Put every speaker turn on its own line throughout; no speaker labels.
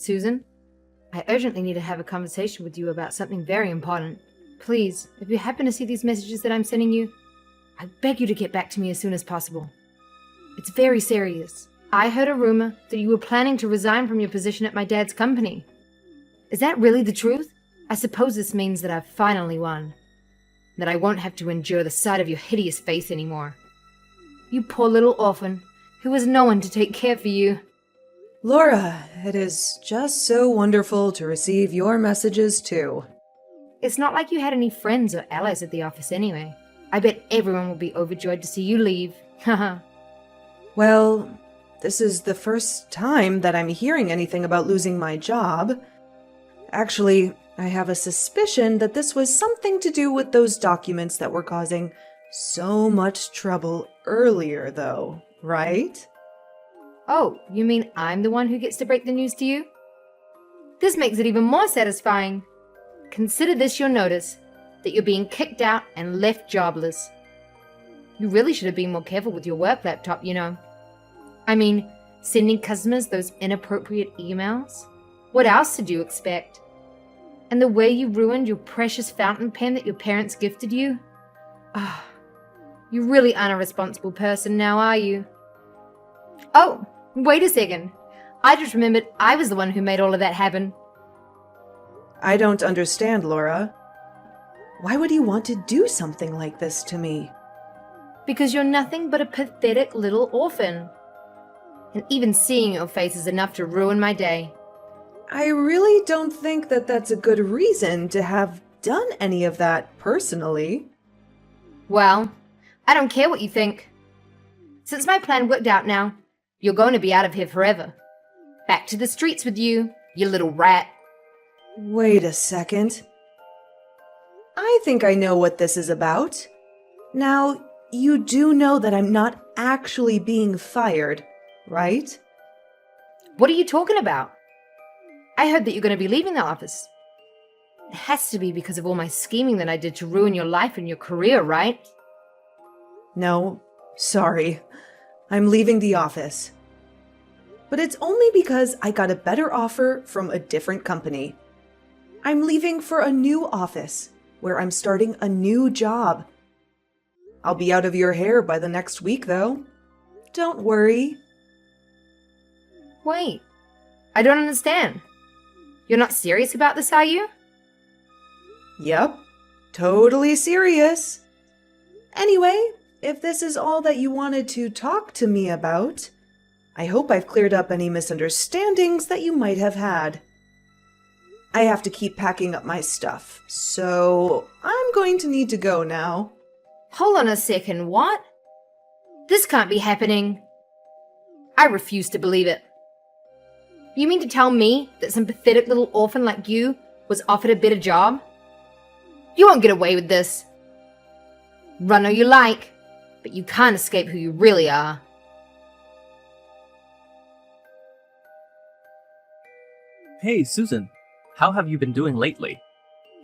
Susan, I urgently need to have a conversation with you about something very important. Please, if you happen to see these messages that I'm sending you, I beg you to get back to me as soon as possible. It's very serious. I heard a rumor that you were planning to resign from your position at my dad's company. Is that really the truth? I suppose this means that I've finally won. That I won't have to endure the sight of your hideous face anymore. You poor little orphan, who has no one to take care for you.
Laura, it is just so wonderful to receive your messages too.
It's not like you had any friends or allies at the office anyway. I bet everyone will be overjoyed to see you leave. Haha.
Well, this is the first time that I'm hearing anything about losing my job. Actually, I have a suspicion that this was something to do with those documents that were causing so much trouble earlier, though, right?
Oh, you mean I'm the one who gets to break the news to you? This makes it even more satisfying. Consider this your notice, that you're being kicked out and left jobless. You really should have been more careful with your work laptop, you know. I mean, sending customers those inappropriate emails? What else did you expect? And the way you ruined your precious fountain pen that your parents gifted you? Ah, you really aren't a responsible person now, are you? Oh, wait a second. I just remembered I was the one who made all of that happen.
I don't understand, Laura. Why would you want to do something like this to me?
Because you're nothing but a pathetic little orphan. And even seeing your face is enough to ruin my day.
I really don't think that that's a good reason to have done any of that personally.
Well, I don't care what you think. Since my plan worked out now, you're going to be out of here forever. Back to the streets with you, you little rat.
Wait a second. I think I know what this is about. Now, you do know that I'm not actually being fired, right?
What are you talking about? I heard that you're going to be leaving the office. It has to be because of all my scheming that I did to ruin your life and your career, right?
No, sorry. I'm leaving the office. But it's only because I got a better offer from a different company. I'm leaving for a new office, where I'm starting a new job. I'll be out of your hair by the next week, though. Don't worry.
Wait, I don't understand. You're not serious about this, are you?
Yep, totally serious. Anyway, if this is all that you wanted to talk to me about, I hope I've cleared up any misunderstandings that you might have had. I have to keep packing up my stuff, so I'm going to need to go now.
Hold on a second, what? This can't be happening. I refuse to believe it. You mean to tell me that some pathetic little orphan like you was offered a better job? You won't get away with this. Run all you like, but you can't escape who you really are.
Hey, Susan. How have you been doing lately?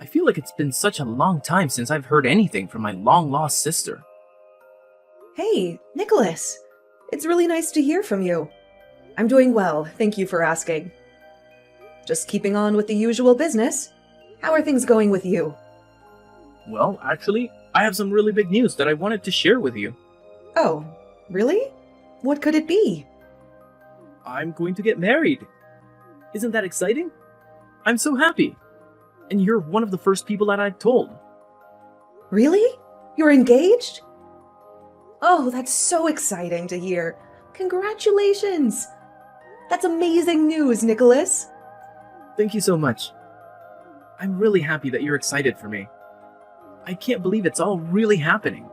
I feel like it's been such a long time since I've heard anything from my long-lost sister.
Hey, Nicholas. It's really nice to hear from you. I'm doing well, thank you for asking. Just keeping on with the usual business. How are things going with you?
Well, actually, I have some really big news that I wanted to share with you.
Oh, really? What could it be?
I'm going to get married. Isn't that exciting? I'm so happy. And you're one of the first people that I've told.
Really? You're engaged? Oh, that's so exciting to hear. Congratulations! That's amazing news, Nicholas.
Thank you so much. I'm really happy that you're excited for me. I can't believe it's all really happening.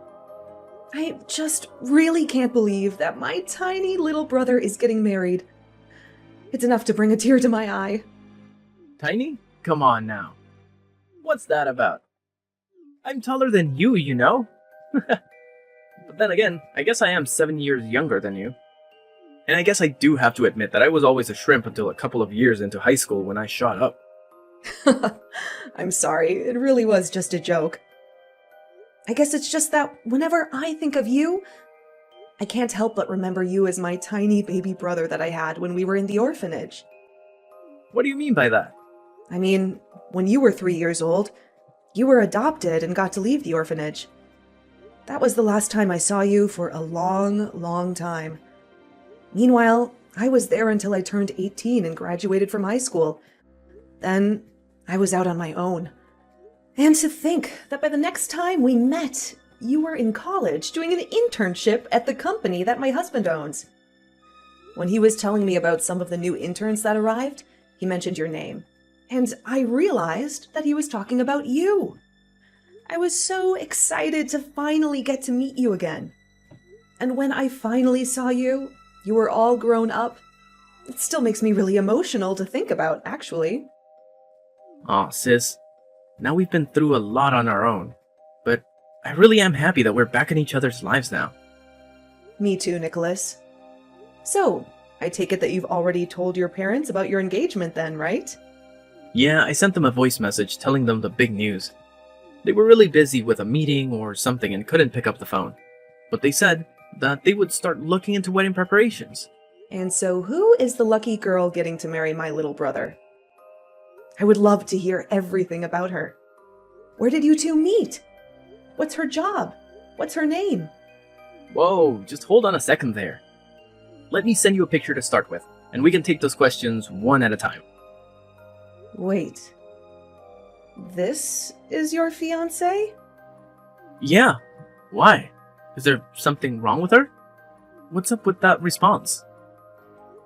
I just really can't believe that my tiny little brother is getting married. It's enough to bring a tear to my eye.
Tiny? Come on now. What's that about? I'm taller than you, you know? But then again, I guess I am 7 years younger than you. And I guess I do have to admit that I was always a shrimp until a couple of years into high school when I shot up.
I'm sorry, it really was just a joke. I guess it's just that whenever I think of you, I can't help but remember you as my tiny baby brother that I had when we were in the orphanage.
What do you mean by that?
I mean, when you were 3 years old, you were adopted and got to leave the orphanage. That was the last time I saw you for a long, long time. Meanwhile, I was there until I turned 18 and graduated from high school. Then, I was out on my own. And to think that by the next time we met, you were in college doing an internship at the company that my husband owns. When he was telling me about some of the new interns that arrived, he mentioned your name. And I realized that he was talking about you. I was so excited to finally get to meet you again. And when I finally saw you, you were all grown up. It still makes me really emotional to think about, actually.
Aw, sis. Now we've been through a lot on our own. But I really am happy that we're back in each other's lives now.
Me too, Nicholas. So, I take it that you've already told your parents about your engagement then, right?
Yeah, I sent them a voice message telling them the big news. They were really busy with a meeting or something and couldn't pick up the phone. But they said that they would start looking into wedding preparations.
And so who is the lucky girl getting to marry my little brother? I would love to hear everything about her. Where did you two meet? What's her job? What's her name?
Whoa, just hold on a second there. Let me send you a picture to start with, and we can take those questions one at a time.
Wait. This is your fiancé?
Yeah, why? Is there something wrong with her? What's up with that response?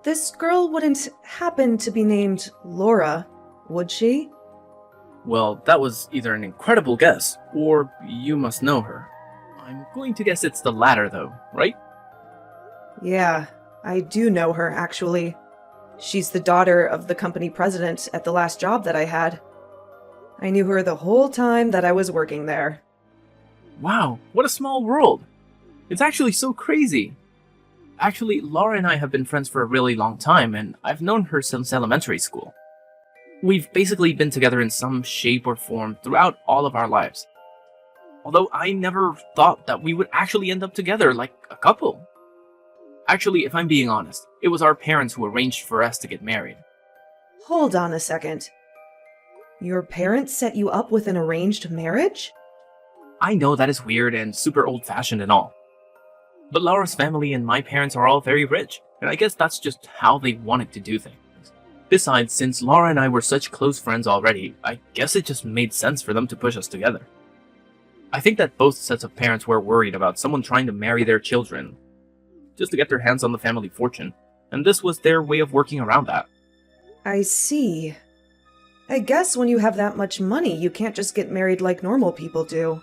This girl wouldn't happen to be named Laura, would she?
Well, that was either an incredible guess, or you must know her. I'm going to guess it's the latter, though, right?
Yeah, I do know her, actually. She's the daughter of the company president at the last job that I had. I knew her the whole time that I was working there.
Wow, what a small world! It's actually so crazy! Actually, Laura and I have been friends for a really long time, and I've known her since elementary school. We've basically been together in some shape or form throughout all of our lives. Although I never thought that we would actually end up together like a couple. Actually, if I'm being honest, it was our parents who arranged for us to get married.
Hold on a second. Your parents set you up with an arranged marriage?
I know that is weird and super old-fashioned and all. But Laura's family and my parents are all very rich, and I guess that's just how they wanted to do things. Besides, since Laura and I were such close friends already, I guess it just made sense for them to push us together. I think that both sets of parents were worried about someone trying to marry their children, just to get their hands on the family fortune, and this was their way of working around that.
I see. I guess when you have that much money, you can't just get married like normal people do.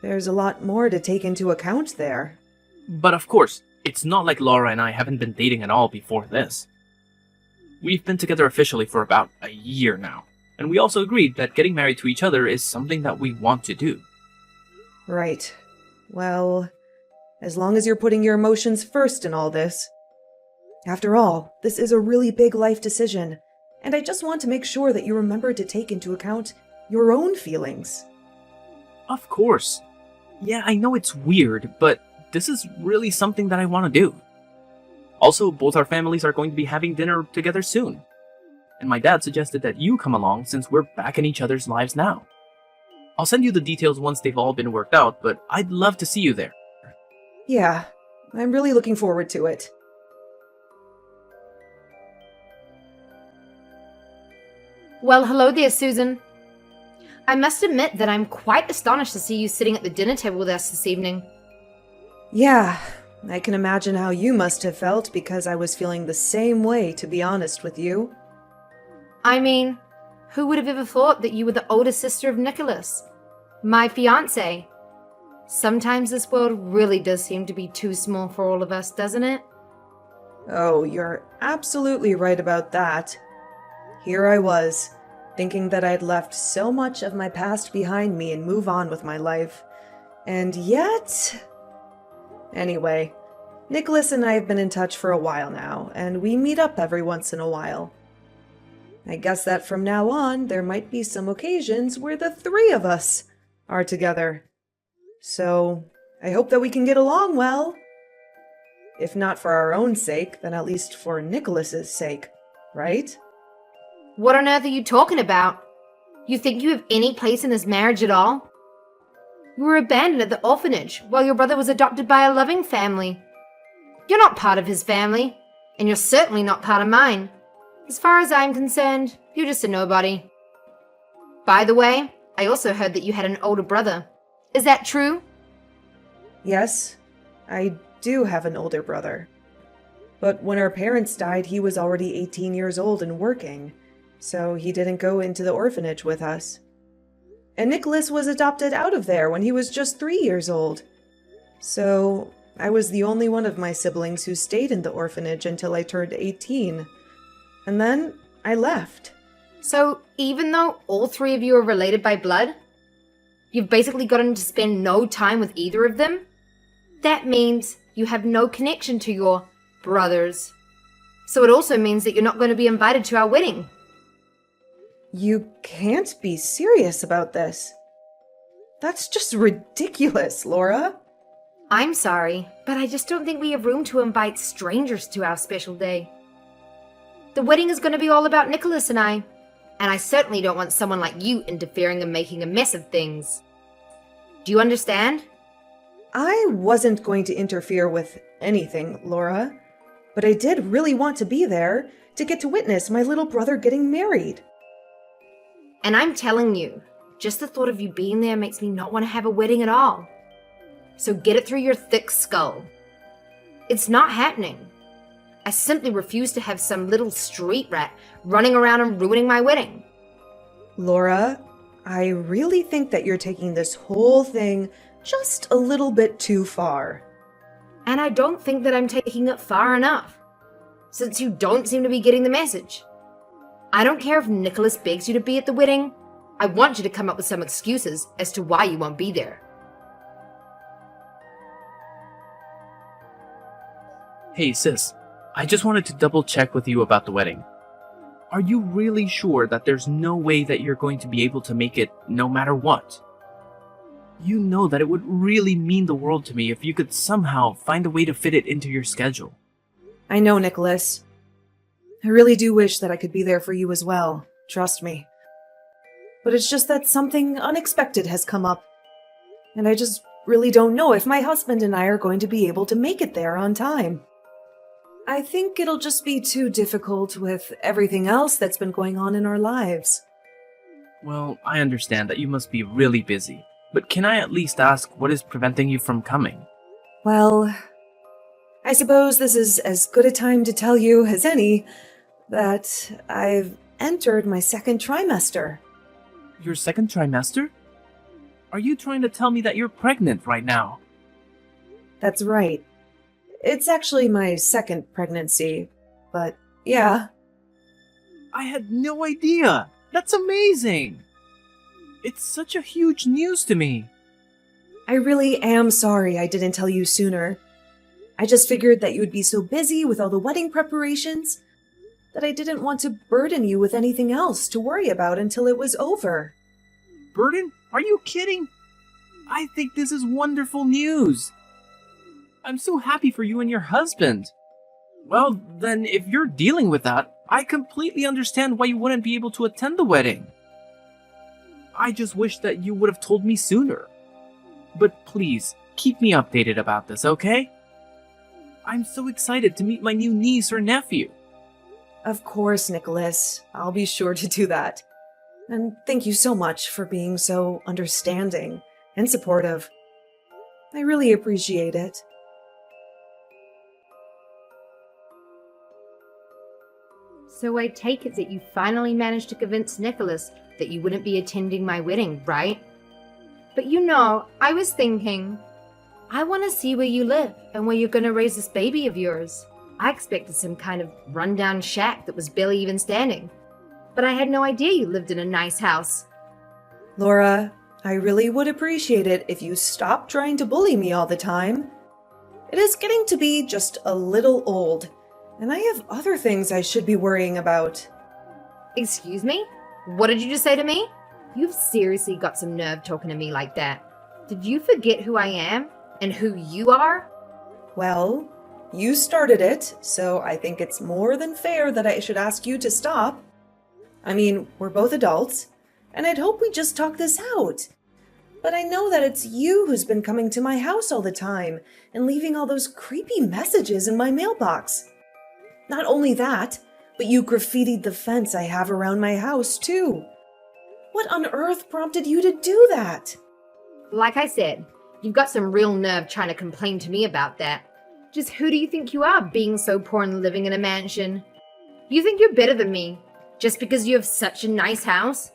There's a lot more to take into account there.
But of course, it's not like Laura and I haven't been dating at all before this. We've been together officially for about a year now, and we also agreed that getting married to each other is something that we want to do.
Right. Well, as long as you're putting your emotions first in all this. After all, this is a really big life decision, and I just want to make sure that you remember to take into account your own feelings.
Of course. Yeah, I know it's weird, but this is really something that I want to do. Also, both our families are going to be having dinner together soon. And my dad suggested that you come along since we're back in each other's lives now. I'll send you the details once they've all been worked out, but I'd love to see you there.
Yeah, I'm really looking forward to it.
Well, hello there, Susan. I must admit that I'm quite astonished to see you sitting at the dinner table with us this evening.
Yeah, I can imagine how you must have felt because I was feeling the same way, to be honest with you.
I mean, who would have ever thought that you were the older sister of Nicholas, my fiancé? Sometimes this world really does seem to be too small for all of us, doesn't it?
Oh, you're absolutely right about that. Here I was, thinking that I'd left so much of my past behind me and move on with my life. And yet... Anyway, Nicholas and I have been in touch for a while now, and we meet up every once in a while. I guess that from now on, there might be some occasions where the three of us are together. So, I hope that we can get along well. If not for our own sake, then at least for Nicholas's sake, right?
What on earth are you talking about? You think you have any place in this marriage at all? You were abandoned at the orphanage while your brother was adopted by a loving family. You're not part of his family, and you're certainly not part of mine. As far as I'm concerned, you're just a nobody. By the way, I also heard that you had an older brother. Is that true?
Yes, I do have an older brother. But when our parents died, he was already 18 years old and working, so he didn't go into the orphanage with us. And Nicholas was adopted out of there when he was just 3 years old. So I was the only one of my siblings who stayed in the orphanage until I turned 18. And then I left.
So even though all three of you are related by blood, you've basically gotten to spend no time with either of them? That means you have no connection to your brothers. So it also means that you're not going to be invited to our wedding.
You can't be serious about this. That's just ridiculous, Laura.
I'm sorry, but I just don't think we have room to invite strangers to our special day. The wedding is going to be all about Nicholas and I certainly don't want someone like you interfering and making a mess of things. Do you understand?
I wasn't going to interfere with anything, Laura, but I did really want to be there to get to witness my little brother getting married.
And I'm telling you, just the thought of you being there makes me not want to have a wedding at all. So get it through your thick skull. It's not happening. I simply refuse to have some little street rat running around and ruining my wedding.
Laura, I really think that you're taking this whole thing just a little bit too far.
And I don't think that I'm taking it far enough, since you don't seem to be getting the message. I don't care if Nicholas begs you to be at the wedding. I want you to come up with some excuses as to why you won't be there.
Hey sis, I just wanted to double check with you about the wedding. Are you really sure that there's no way that you're going to be able to make it no matter what? You know that it would really mean the world to me if you could somehow find a way to fit it into your schedule.
I know, Nicholas. I really do wish that I could be there for you as well, trust me. But it's just that something unexpected has come up, and I just really don't know if my husband and I are going to be able to make it there on time. I think it'll just be too difficult with everything else that's been going on in our lives.
Well, I understand that you must be really busy, but can I at least ask what is preventing you from coming?
Well, I suppose this is as good a time to tell you as any that I've entered my second trimester.
Your second trimester? Are you trying to tell me that you're pregnant right now?
That's right. It's actually my second pregnancy, but yeah.
I had no idea! That's amazing! It's such a huge news to me.
I really am sorry I didn't tell you sooner. I just figured that you would be so busy with all the wedding preparations that I didn't want to burden you with anything else to worry about until it was over.
Burden? Are you kidding? I think this is wonderful news. I'm so happy for you and your husband. Well, then, if you're dealing with that, I completely understand why you wouldn't be able to attend the wedding. I just wish that you would have told me sooner. But please, keep me updated about this, okay? I'm so excited to meet my new niece or nephew.
Of course, Nicholas. I'll be sure to do that. And thank you so much for being so understanding and supportive. I really appreciate it.
So I take it that you finally managed to convince Nicholas that you wouldn't be attending my wedding, right? But you know, I was thinking, I want to see where you live and where you're going to raise this baby of yours. I expected some kind of rundown shack that was barely even standing. But I had no idea you lived in a nice house.
Laura, I really would appreciate it if you stopped trying to bully me all the time. It is getting to be just a little old, and I have other things I should be worrying about.
Excuse me? What did you just say to me? You've seriously got some nerve talking to me like that. Did you forget who I am and who you are?
Well, you started it, so I think it's more than fair that I should ask you to stop. I mean, we're both adults, and I'd hope we just talk this out. But I know that it's you who's been coming to my house all the time and leaving all those creepy messages in my mailbox. Not only that, but you graffitied the fence I have around my house, too. What on earth prompted you to do that?
Like I said, you've got some real nerve trying to complain to me about that. Just who do you think you are, being so poor and living in a mansion? You think you're better than me, just because you have such a nice house?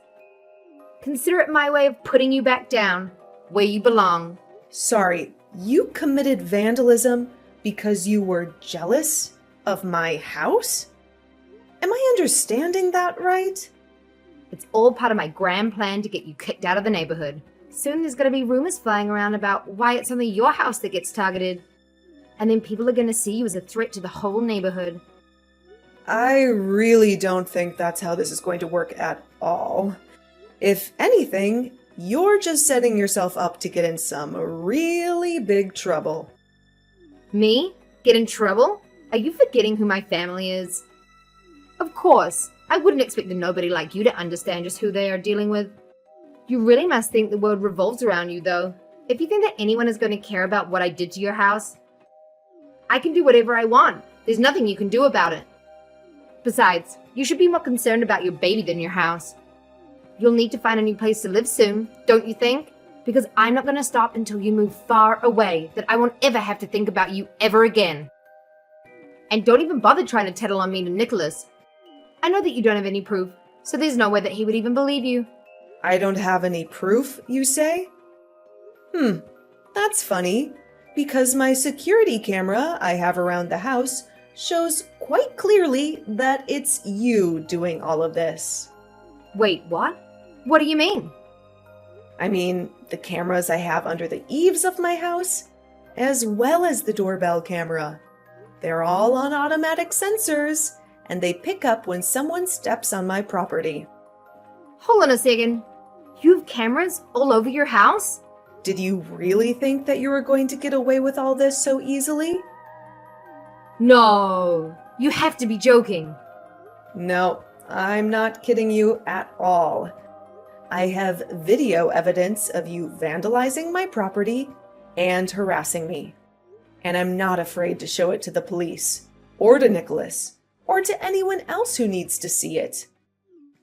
Consider it my way of putting you back down, where you belong.
Sorry, you committed vandalism because you were jealous of my house? Am I understanding that right?
It's all part of my grand plan to get you kicked out of the neighborhood. Soon there's going to be rumors flying around about why it's only your house that gets targeted. And then people are going to see you as a threat to the whole neighborhood.
I really don't think that's how this is going to work at all. If anything, you're just setting yourself up to get in some really big trouble.
Me? Get in trouble? Are you forgetting who my family is? Of course, I wouldn't expect a nobody like you to understand just who they are dealing with. You really must think the world revolves around you, though. If you think that anyone is going to care about what I did to your house, I can do whatever I want. There's nothing you can do about it. Besides, you should be more concerned about your baby than your house. You'll need to find a new place to live soon, don't you think? Because I'm not going to stop until you move far away, that I won't ever have to think about you ever again. And don't even bother trying to tattle on me to Nicholas. I know that you don't have any proof, so there's no way that he would even believe you.
I don't have any proof, you say? That's funny, because my security camera I have around the house shows quite clearly that it's you doing all of this.
Wait, what? What do you mean?
I mean, the cameras I have under the eaves of my house, as well as the doorbell camera. They're all on automatic sensors, and they pick up when someone steps on my property.
Hold on a second. You have cameras all over your house?
Did you really think that you were going to get away with all this so easily?
No, you have to be joking.
No, I'm not kidding you at all. I have video evidence of you vandalizing my property and harassing me. And I'm not afraid to show it to the police, or to Nicholas, or to anyone else who needs to see it.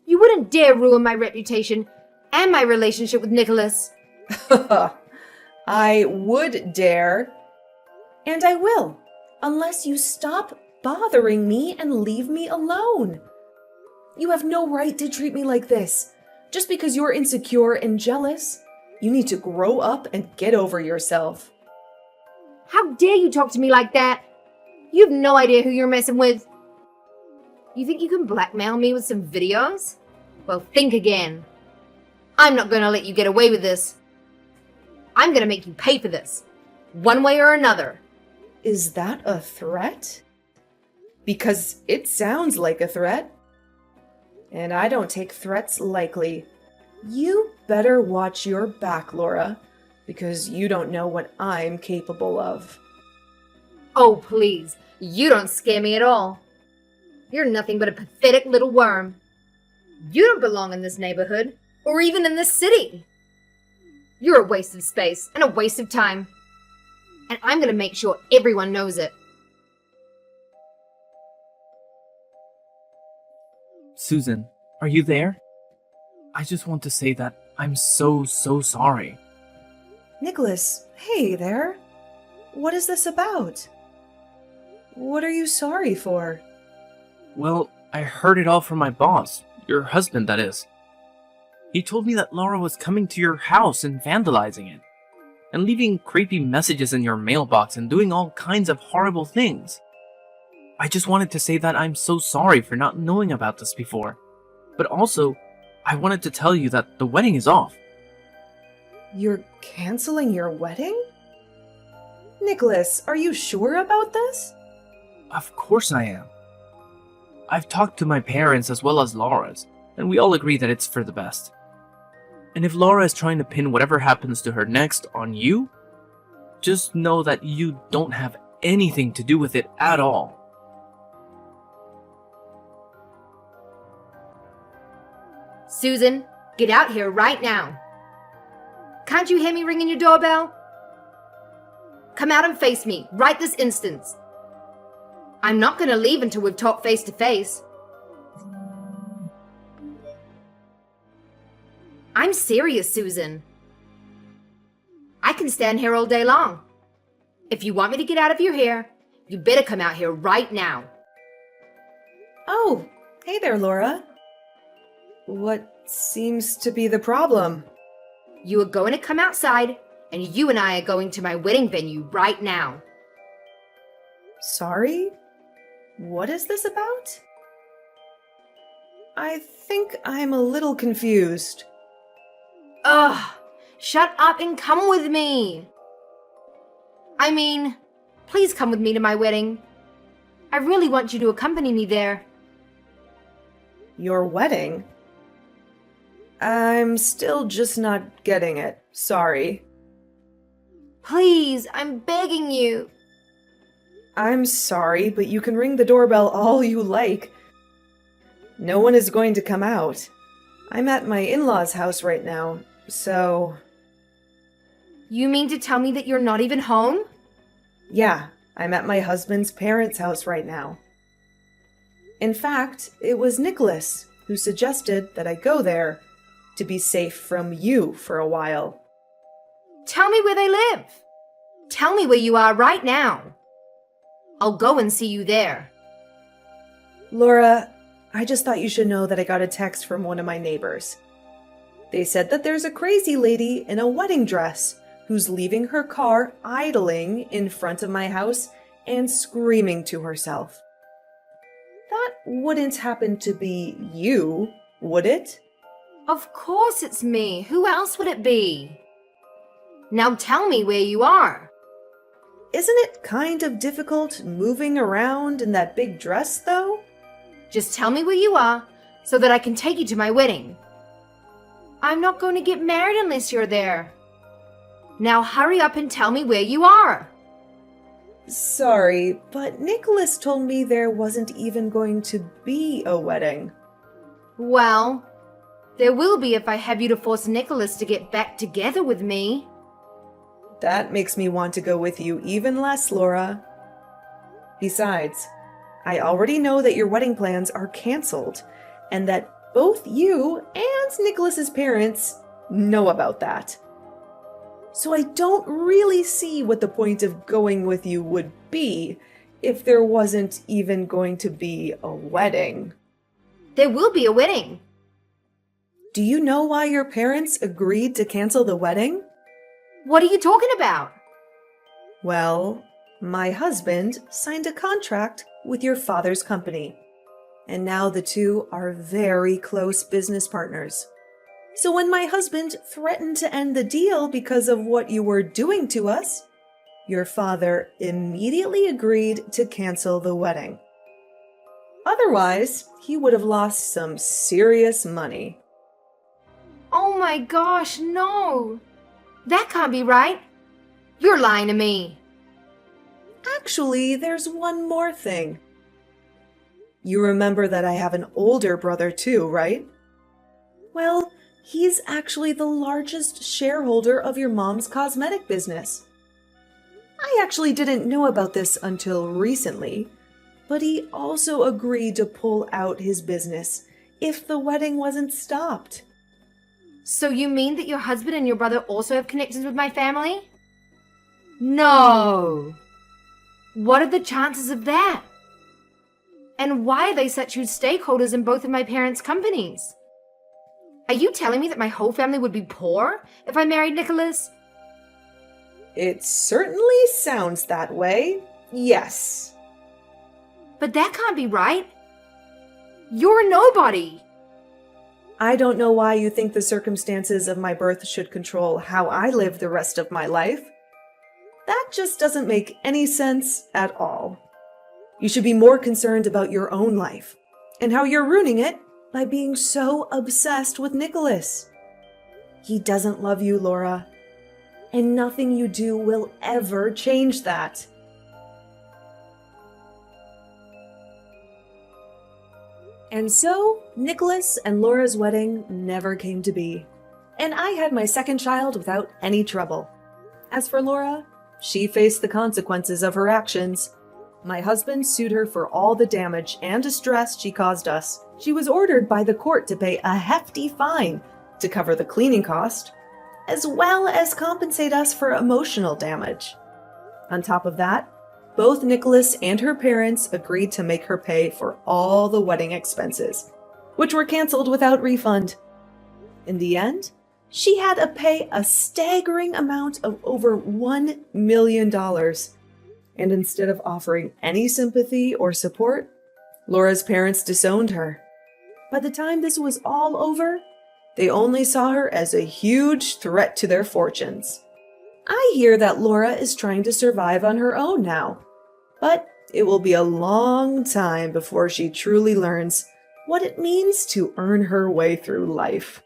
You wouldn't dare ruin my reputation and my relationship with Nicholas.
I would dare, and I will, unless you stop bothering me and leave me alone. You have no right to treat me like this, just because you're insecure and jealous. You need to grow up and get over yourself.
How dare you talk to me like that? You have no idea who you're messing with. You think you can blackmail me with some videos? Well, think again. I'm not going to let you get away with this. I'm going to make you pay for this, one way or another.
Is that a threat? Because it sounds like a threat. And I don't take threats lightly. You better watch your back, Laura, because you don't know what I'm capable of.
Oh, please. You don't scare me at all. You're nothing but a pathetic little worm. You don't belong in this neighborhood, or even in this city. You're a waste of space and a waste of time. And I'm going to make sure everyone knows it.
Susan, are you there? I just want to say that I'm so sorry.
Nicholas, hey there. What is this about? What are you sorry for?
Well, I heard it all from my boss, your husband, that is. He told me that Laura was coming to your house and vandalizing it, and leaving creepy messages in your mailbox and doing all kinds of horrible things. I just wanted to say that I'm so sorry for not knowing about this before, but also, I wanted to tell you that the wedding is off.
You're canceling your wedding? Nicholas, are you sure about this?
Of course I am. I've talked to my parents as well as Laura's, and we all agree that it's for the best. And if Laura is trying to pin whatever happens to her next on you, just know that you don't have anything to do with it at all.
Susan, get out here right now. Can't you hear me ringing your doorbell? Come out and face me right this instant. I'm not going to leave until we've talked face to face. I'm serious, Susan. I can stand here all day long. If you want me to get out of your hair, you better come out here right now.
Oh, hey there, Laura. What seems to be the problem?
You are going to come outside, and you and I are going to my wedding venue right now.
Sorry? What is this about? I think I'm a little confused.
Ugh! Shut up and come with me! I mean, please come with me to my wedding. I really want you to accompany me there.
Your wedding? I'm still just not getting it. Sorry.
Please, I'm begging you.
I'm sorry, but you can ring the doorbell all you like. No one is going to come out. I'm at my in-laws' house right now, so...
You mean to tell me that you're not even home?
Yeah, I'm at my husband's parents' house right now. In fact, it was Nicholas who suggested that I go there to be safe from you for a while.
Tell me where they live. Tell me where you are right now. I'll go and see you there.
Laura, I just thought you should know that I got a text from one of my neighbors. They said that there's a crazy lady in a wedding dress who's leaving her car idling in front of my house and screaming to herself. That wouldn't happen to be you, would it?
Of course it's me. Who else would it be? Now tell me where you are.
Isn't it kind of difficult moving around in that big dress, though?
Just tell me where you are so that I can take you to my wedding. I'm not going to get married unless you're there. Now hurry up and tell me where you are.
Sorry, but Nicholas told me there wasn't even going to be a wedding.
Well, there will be if I have you to force Nicholas to get back together with me.
That makes me want to go with you even less, Laura. Besides, I already know that your wedding plans are canceled, and that both you and Nicholas's parents know about that. So I don't really see what the point of going with you would be if there wasn't even going to be a wedding.
There will be a wedding.
Do you know why your parents agreed to cancel the wedding?
What are you talking about?
Well, my husband signed a contract with your father's company, and now the two are very close business partners. So when my husband threatened to end the deal because of what you were doing to us, your father immediately agreed to cancel the wedding. Otherwise, he would have lost some serious money.
Oh my gosh, no. That can't be right. You're lying to me.
Actually, there's one more thing. You remember that I have an older brother too, right? Well, he's actually the largest shareholder of your mom's cosmetic business. I actually didn't know about this until recently, but he also agreed to pull out his business if the wedding wasn't stopped.
So you mean that your husband and your brother also have connections with my family? No. What are the chances of that? And why are they such huge stakeholders in both of my parents' companies? Are you telling me that my whole family would be poor if I married Nicholas?
It certainly sounds that way, yes.
But that can't be right. You're a nobody.
I don't know why you think the circumstances of my birth should control how I live the rest of my life. That just doesn't make any sense at all. You should be more concerned about your own life and how you're ruining it by being so obsessed with Nicholas. He doesn't love you, Laura, and nothing you do will ever change that. And so, Nicholas and Laura's wedding never came to be. And I had my second child without any trouble. As for Laura, she faced the consequences of her actions. My husband sued her for all the damage and distress she caused us. She was ordered by the court to pay a hefty fine to cover the cleaning cost, as well as compensate us for emotional damage. On top of that, both Nicholas and her parents agreed to make her pay for all the wedding expenses, which were canceled without refund. In the end, she had to pay a staggering amount of over $1 million. And instead of offering any sympathy or support, Laura's parents disowned her. By the time this was all over, they only saw her as a huge threat to their fortunes. I hear that Laura is trying to survive on her own now, but it will be a long time before she truly learns what it means to earn her way through life.